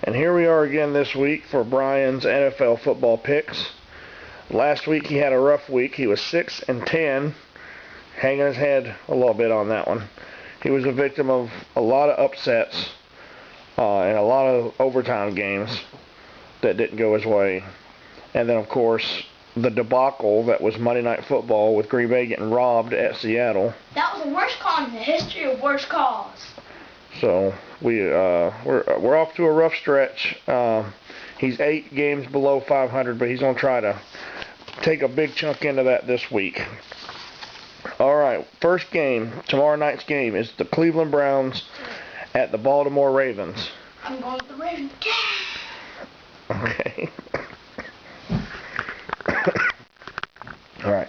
And here we are again this week for Brian's NFL football picks. Last week he had a rough week. He was 6-10, hanging his head a little bit on that one. He was a victim of a lot of upsets and a lot of overtime games that didn't go his way. And then, of course, the debacle that was Monday Night Football with Green Bay getting robbed at Seattle. That was the worst call in the history of worst calls. So we're off to a rough stretch. He's 8 games below 500, but he's going to try to take a big chunk into that this week. All right, first game, tomorrow night's game, is the Cleveland Browns at the Baltimore Ravens. I'm going with the Ravens. Okay. All right.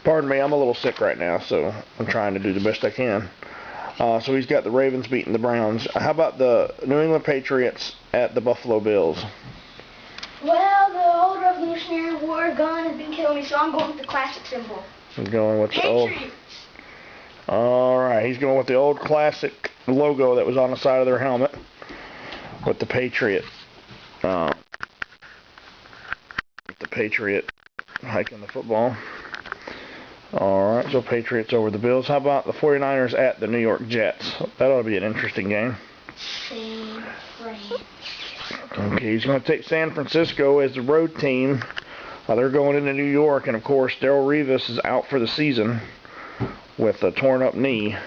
Pardon me, I'm a little sick right now, so I'm trying to do the best I can. So he's got the Ravens beating the Browns. How about the New England Patriots at the Buffalo Bills? Well, the old Revolutionary War gun has been killing me, so I'm going with the classic symbol. He's going with the old. Patriots. All right, he's going with the old classic logo that was on the side of their helmet with the Patriot. The Patriot hiking the football. All right, so Patriots over the Bills. How about the 49ers at the New York Jets? That ought to be an interesting game. San Fran. Okay, he's going to take San Francisco as the road team. They're going into New York, and of course, Darrelle Revis is out for the season with a torn up knee.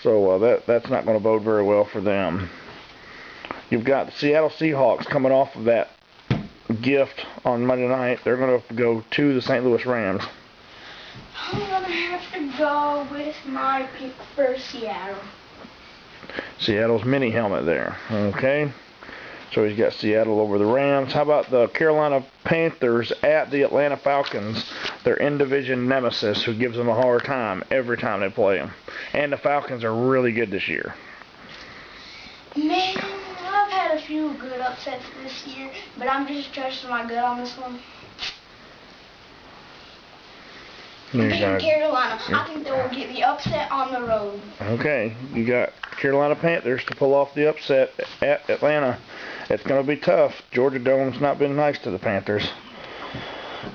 So that's not going to bode very well for them. You've got the Seattle Seahawks coming off of that gift on Monday night. They're going to go to the St. Louis Rams. I'm going to have to go with my pick for Seattle. Seattle's mini helmet there. Okay. So he's got Seattle over the Rams. How about the Carolina Panthers at the Atlanta Falcons? Their in-division nemesis who gives them a hard time every time they play them. And the Falcons are really good this year. Man, I've had a few good upsets this year, but I'm just trusting my gut on this one. I'm picking Carolina. I think they will get the upset on the road. Okay, you got Carolina Panthers to pull off the upset at Atlanta. It's going to be tough. Georgia Dome's not been nice to the Panthers.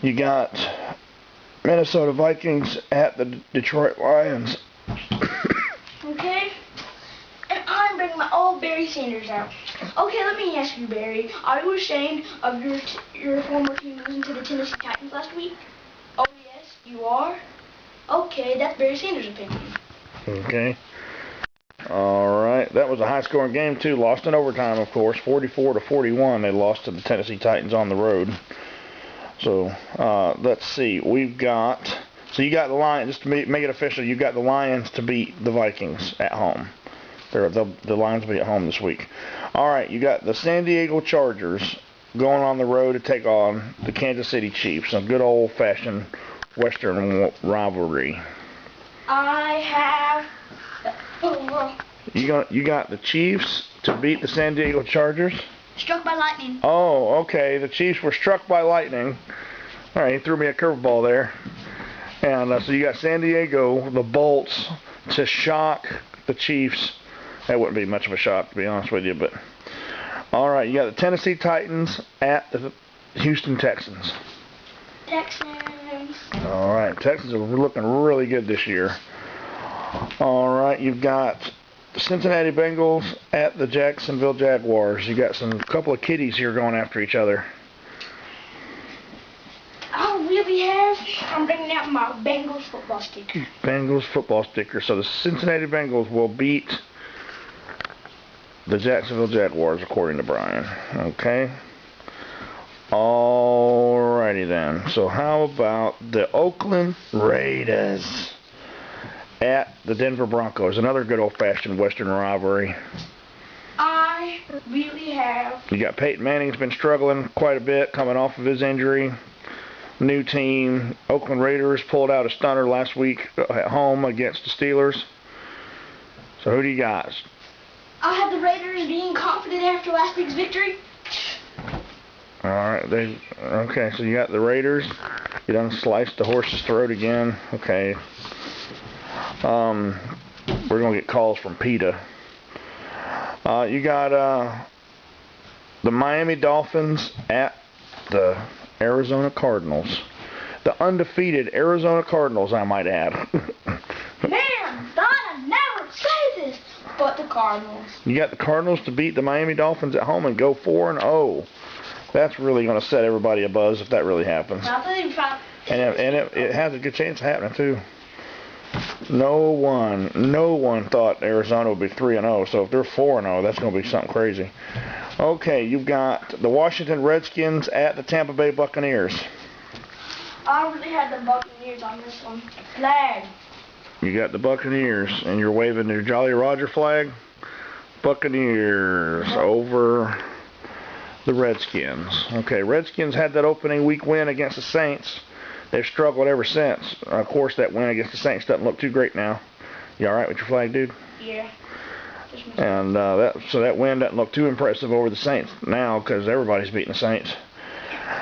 You got Minnesota Vikings at the Detroit Lions. Okay, and I'm bringing my old Barry Sanders out. Okay, let me ask you, Barry. Are you ashamed of your former team losing to the Tennessee Titans last week? Oh, yes, you are? Okay, that's Barry Sanders' opinion. Okay. All right. That was a high-scoring game, too. Lost in overtime, of course. 44-41, they lost to the Tennessee Titans on the road. So, let's see. We've got... So you got the Lions, just to make it official, you got the Lions to beat the Vikings at home. The Lions will be at home this week. All right. You got the San Diego Chargers going on the road to take on the Kansas City Chiefs. A good old-fashioned Western rivalry. I have... You got the Chiefs to beat the San Diego Chargers? Struck by lightning. Oh, okay. The Chiefs were struck by lightning. All right, he threw me a curveball there. And so you got San Diego, the Bolts, to shock the Chiefs. That wouldn't be much of a shock, to be honest with you. But all right, you got the Tennessee Titans at the Houston Texans. Texans. All right, Texans are looking really good this year. All right, you've got the Cincinnati Bengals at the Jacksonville Jaguars. You got a couple of kiddies here going after each other. I really have. I'm bringing out my Bengals football sticker. Bengals football sticker. So the Cincinnati Bengals will beat the Jacksonville Jaguars, according to Brian. Okay. Alrighty then. So how about the Oakland Raiders at the Denver Broncos? Another good old-fashioned Western rivalry. I really have. You got Peyton Manning's been struggling quite a bit coming off of his injury. New team. Oakland Raiders pulled out a stunner last week at home against the Steelers. So who do you got? I have the Raiders being confident after last week's victory. All right. Okay, so you got the Raiders. You done sliced the horse's throat again. Okay. We're going to get calls from PETA. You got the Miami Dolphins at the Arizona Cardinals. The undefeated Arizona Cardinals, I might add. Man, Donna never say this, but the Cardinals. You got the Cardinals to beat the Miami Dolphins at home and go 4-0. That's really going to set everybody abuzz if that really happens. And it has a good chance of happening too. No one thought Arizona would be 3-0. So if they're 4-0, that's going to be something crazy. Okay, you've got the Washington Redskins at the Tampa Bay Buccaneers. I really had the Buccaneers on this one. Flag. You got the Buccaneers, and you're waving your Jolly Roger flag. Buccaneers over the Redskins. Okay, Redskins had that opening week win against the Saints. They've struggled ever since. Of course, that win against the Saints doesn't look too great now. You all right with your flag, dude? Yeah. And that win doesn't look too impressive over the Saints now because everybody's beating the Saints.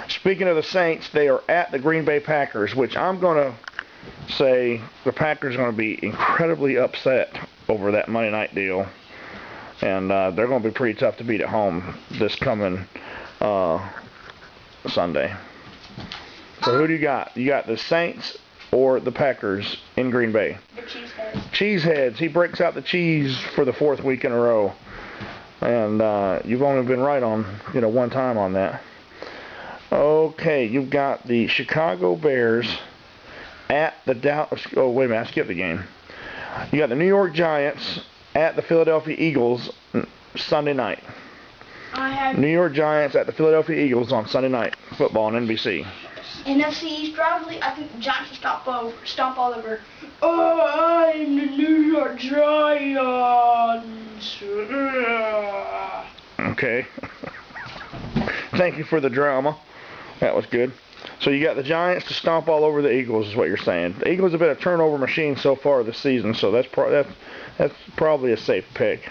Speaking of the Saints, they are at the Green Bay Packers, which I'm going to say the Packers are going to be incredibly upset over that Monday night deal. And they're going to be pretty tough to beat at home this coming Sunday. So who do you got? You got the Saints or the Packers in Green Bay? The Cheeseheads. Cheeseheads. He breaks out the cheese for the 4th week in a row. And you've only been right on, one time on that. Okay, you've got the Chicago Bears at the Dallas. Oh, wait a minute, I skipped the game. You got the New York Giants at the Philadelphia Eagles Sunday night. New York Giants at the Philadelphia Eagles on Sunday night football on NBC. NFC East, probably. I think the Giants will stomp all over. Oh, I'm the New York Giants. Okay. Thank you for the drama. That was good. So you got the Giants to stomp all over the Eagles, is what you're saying. The Eagles have been a turnover machine so far this season, so that's probably a safe pick.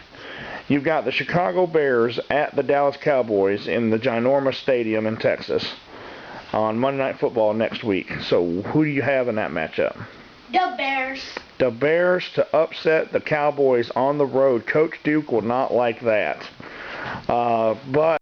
You've got the Chicago Bears at the Dallas Cowboys in the ginormous stadium in Texas on Monday Night Football next week. So who do you have in that matchup? The Bears. The Bears to upset the Cowboys on the road. Coach Duke will not like that. But